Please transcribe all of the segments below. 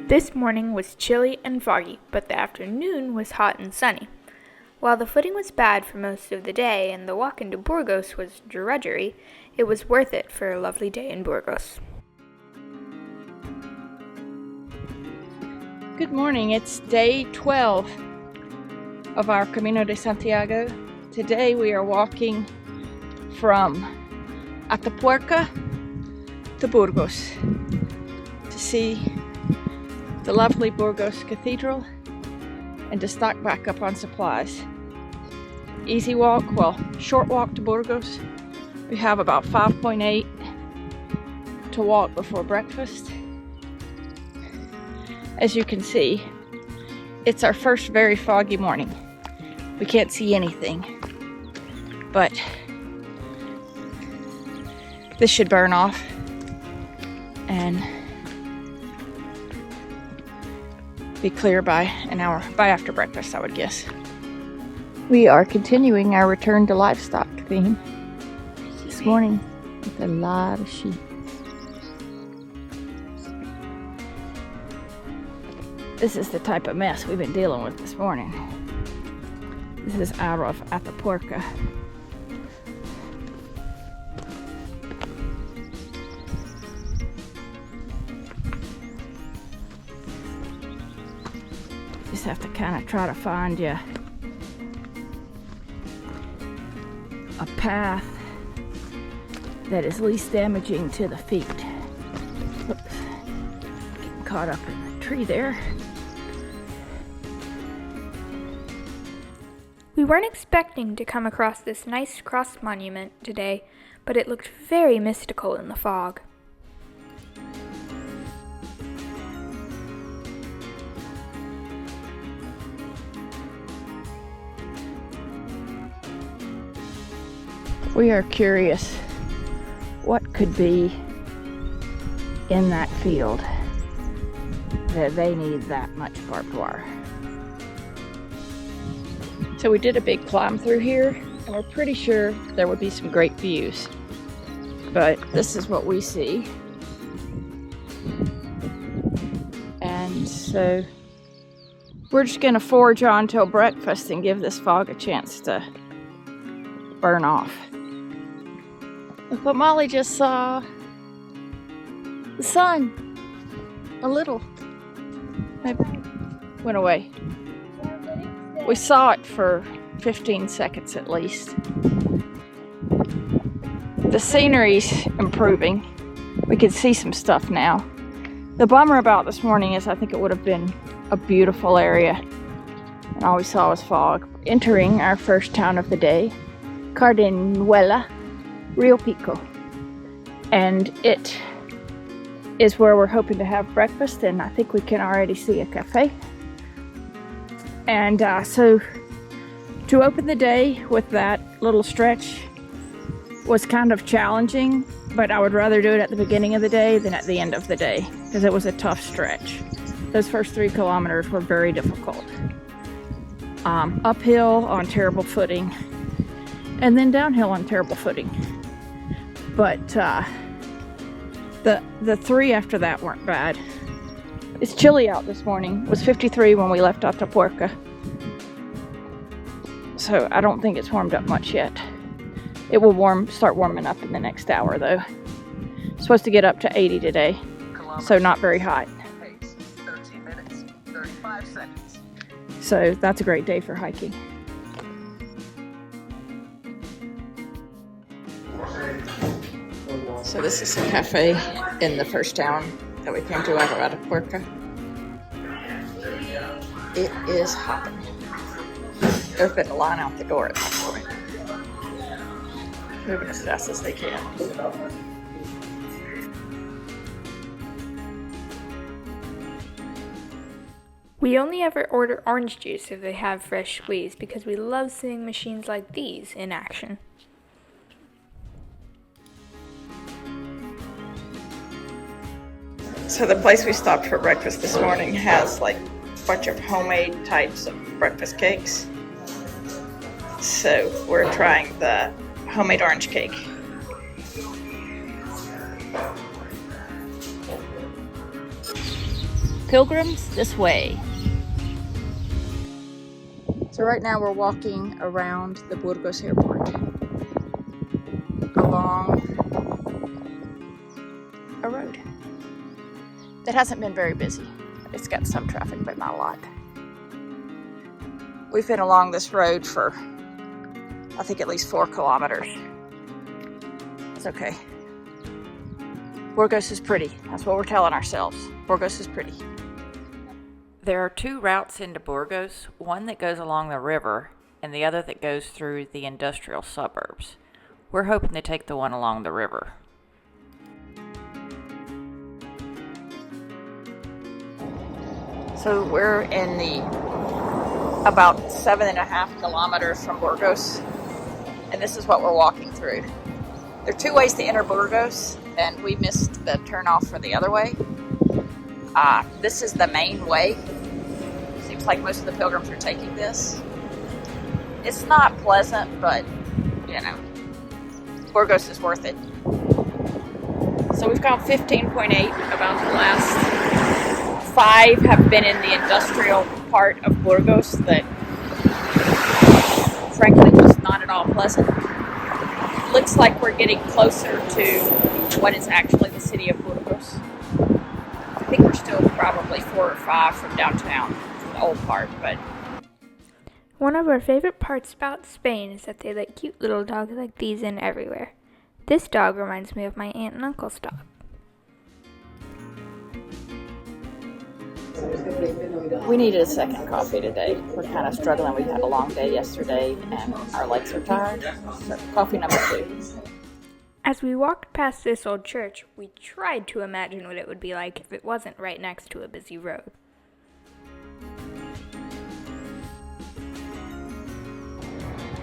This morning was chilly and foggy, but the afternoon was hot and sunny. While the footing was bad for most of the day and the walk into Burgos was drudgery, it was worth it for a lovely day in Burgos. Good morning, it's day 12 of our Camino de Santiago. Today we are walking from Atapuerca to Burgos to see the lovely Burgos Cathedral and to stock back up on supplies. Easy walk, short walk to Burgos. We have about 5.8 to walk before breakfast. As you can see, it's our first very foggy morning. We can't see anything, but this should burn off and be clear by an hour, by after breakfast, I would guess. We are continuing our return to livestock theme this morning with a lot of sheep. This is the type of mess we've been dealing with this morning. This is out of Atapuerca. Just have to kind of try to find you a path that is least damaging to the feet. Oops. Getting caught up in the tree there. We weren't expecting to come across this nice cross monument today, but it looked very mystical in the fog. We are curious what could be in that field that they need that much barbed wire. So we did a big climb through here, and we're pretty sure there would be some great views. But this is what we see. And so we're just gonna forge on till breakfast and give this fog a chance to burn off. Look what Molly just saw. The sun. A little. Maybe went away. We saw it for 15 seconds at least. The scenery's improving. We can see some stuff now. The bummer about this morning is I think it would have been a beautiful area, and all we saw was fog. Entering our first town of the day, Cardenuela, Rio Pico. And it is where we're hoping to have breakfast, and I think we can already see a cafe. And so to open the day with that little stretch was kind of challenging, but I would rather do it at the beginning of the day than at the end of the day because it was a tough stretch. Those first 3 kilometers were very difficult. Uphill on terrible footing and then downhill on terrible footing. But the 3 after that weren't bad. It's chilly out this morning. It was 53 when we left Atapuerca. So I don't think it's warmed up much yet. It will start warming up in the next hour though. It's supposed to get up to 80 today, so not very hot. 13 minutes, 35 seconds. So that's a great day for hiking. So this is a cafe in the first town that we came to out of Atapuerca. It is hopping. There's been a line out the door at that point. Moving as fast as they can. We only ever order orange juice if they have fresh squeeze because we love seeing machines like these in action. So the place we stopped for breakfast this morning has like a bunch of homemade types of breakfast cakes. So we're trying the homemade orange cake. Pilgrims, this way. So right now we're walking around the Burgos airport along a road that hasn't been very busy. It's got some traffic, but not a lot. We've been along this road for, I think, at least 4 kilometers. It's okay. Burgos is pretty. That's what we're telling ourselves. Burgos is pretty. There are 2 routes into Burgos, one that goes along the river and the other that goes through the industrial suburbs. We're hoping to take the one along the river. So we're in the about 7.5 kilometers from Burgos, and this is what we're walking through. There are 2 ways to enter Burgos, and we missed the turnoff for the other way. This is the main way. Seems like most of the pilgrims are taking this. It's not pleasant, but you know, Burgos is worth it. So we've gone 15.8. About the last 5 have been in the industrial part of Burgos that frankly was not at all pleasant. Looks like we're getting closer to what is actually the city of Burgos. I think we're still probably 4 or 5 from downtown, from the old part, but One of our favorite parts about Spain is that they let cute little dogs like these in everywhere. This dog reminds me of my aunt and uncle's dog. we needed a second coffee today. We're kind of struggling. We had a long day yesterday and our legs are tired. So coffee number 2. As we walked past this old church, we tried to imagine what it would be like if it wasn't right next to a busy road.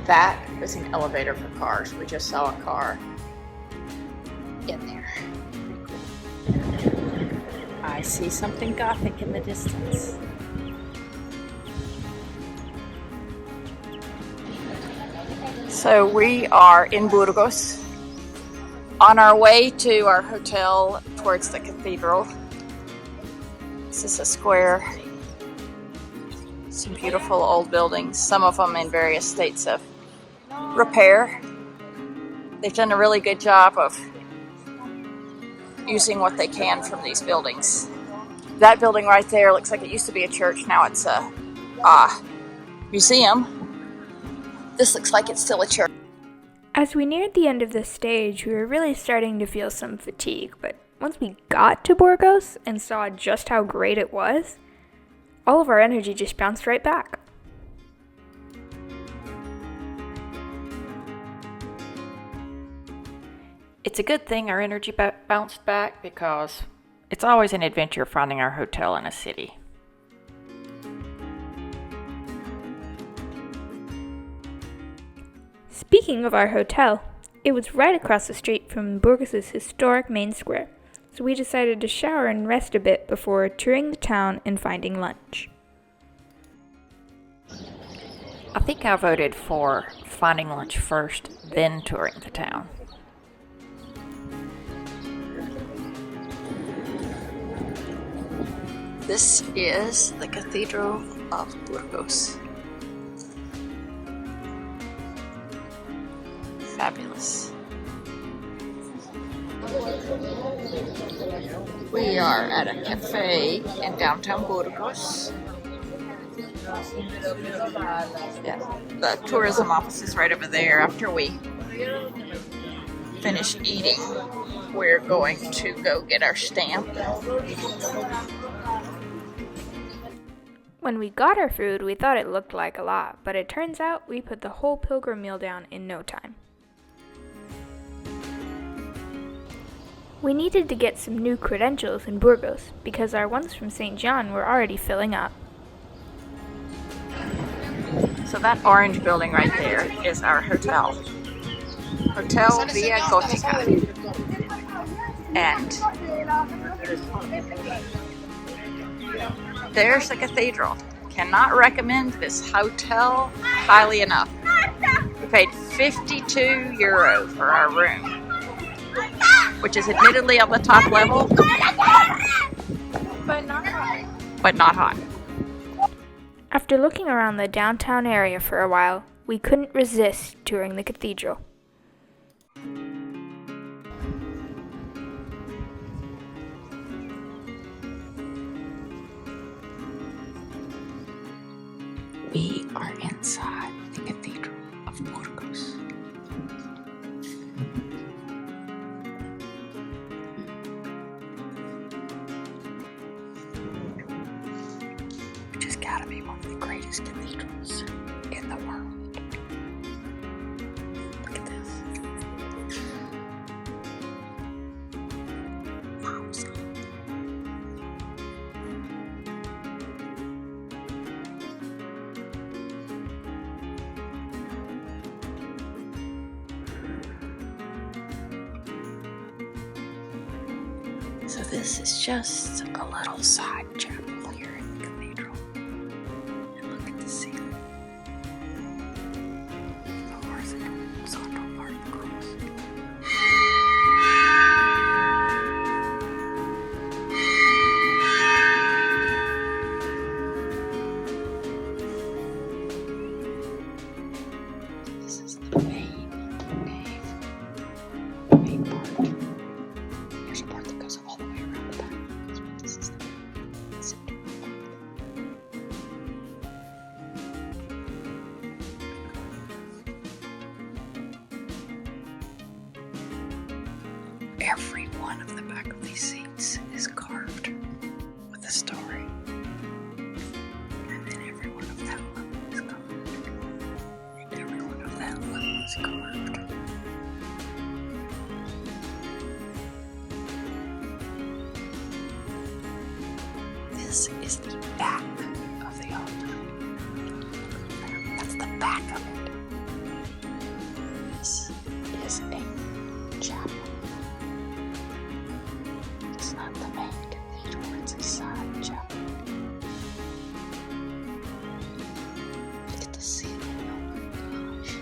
That is an elevator for cars. We just saw a car in there. I see something Gothic in the distance. So we are in Burgos, on our way to our hotel towards the cathedral. This is a square. Some beautiful old buildings, some of them in various states of repair. They've done a really good job of using what they can from these buildings. That building right there looks like it used to be a church. Now it's a museum. This looks like it's still a church. As we neared the end of the stage, we were really starting to feel some fatigue, but once we got to Burgos and saw just how great it was, all of our energy just bounced right back. It's a good thing our energy bounced back because it's always an adventure finding our hotel in a city. Speaking of our hotel, it was right across the street from Burgos' historic main square, so we decided to shower and rest a bit before touring the town and finding lunch. I think I voted for finding lunch first, then touring the town. This is the Cathedral of Burgos. Fabulous. We are at a cafe in downtown Burgos. Yeah, the tourism office is right over there. After we finish eating, we're going to go get our stamp. When we got our food, we thought it looked like a lot, but it turns out we put the whole pilgrim meal down in no time. We needed to get some new credentials in Burgos because our ones from St. John were already filling up. So that orange building right there is our hotel. Hotel Villa Gótica. And there's the cathedral. Cannot recommend this hotel highly enough. We paid €52 for our room, which is admittedly on the top level, But not hot. but not hot. After looking around the downtown area for a while, we couldn't resist touring the cathedral. We are inside the Cathedral of Burgos. Which has got to be one of the greatest cathedrals in the world. Look at this. Wowza. So this is just a little side chapel here in the cathedral. And look at the ceiling. The horizontal part of the cross. This is the main part. There's a part that goes all the way around the back. This is the center. Every one of the back of these seats is carved with a story. And then every one of that one is carved. And every one of that one is carved. This is the back of the altar. That's the back of it. This is a chapel. It's not the main cathedral, it's a side chapel. Look at the ceiling. Oh my gosh.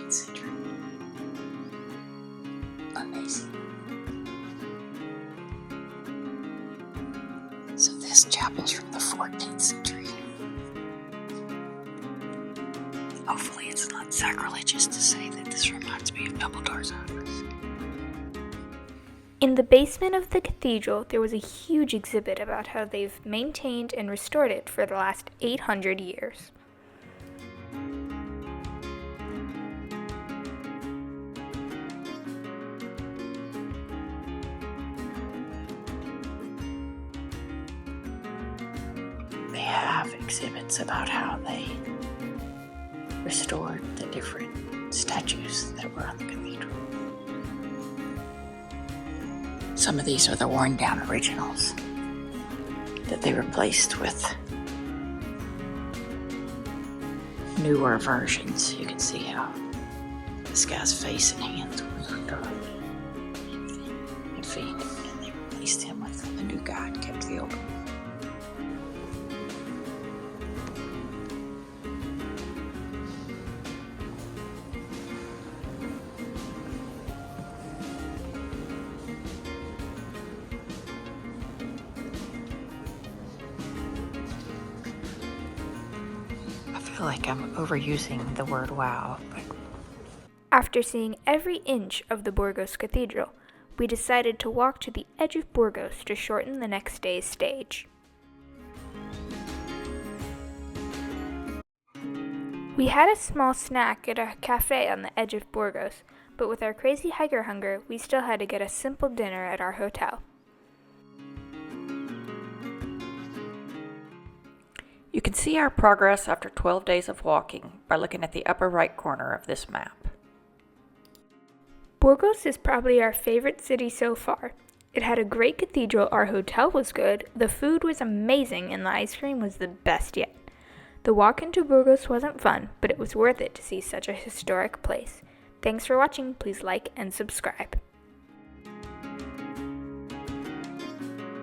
Century. Amazing. So this chapel's from the 14th century. Hopefully it's not sacrilegious to say that this reminds me of Dumbledore's office. In the basement of the cathedral, there was a huge exhibit about how they've maintained and restored it for the last 800 years. They have exhibits about how they restored the different statues that were on the cathedral. Some of these are the worn down originals that they replaced with newer versions. You can see how this guy's face and hands were scarred and feet, and they replaced him with a new guy and kept the old one. I feel like I'm overusing the word wow, but After seeing every inch of the Burgos Cathedral, we decided to walk to the edge of Burgos to shorten the next day's stage. We had a small snack at a cafe on the edge of Burgos, but with our crazy hiker hunger, we still had to get a simple dinner at our hotel. You can see our progress after 12 days of walking by looking at the upper right corner of this map. Burgos is probably our favorite city so far. It had a great cathedral, our hotel was good, the food was amazing, and the ice cream was the best yet. The walk into Burgos wasn't fun, but it was worth it to see such a historic place. Thanks for watching. Please like and subscribe.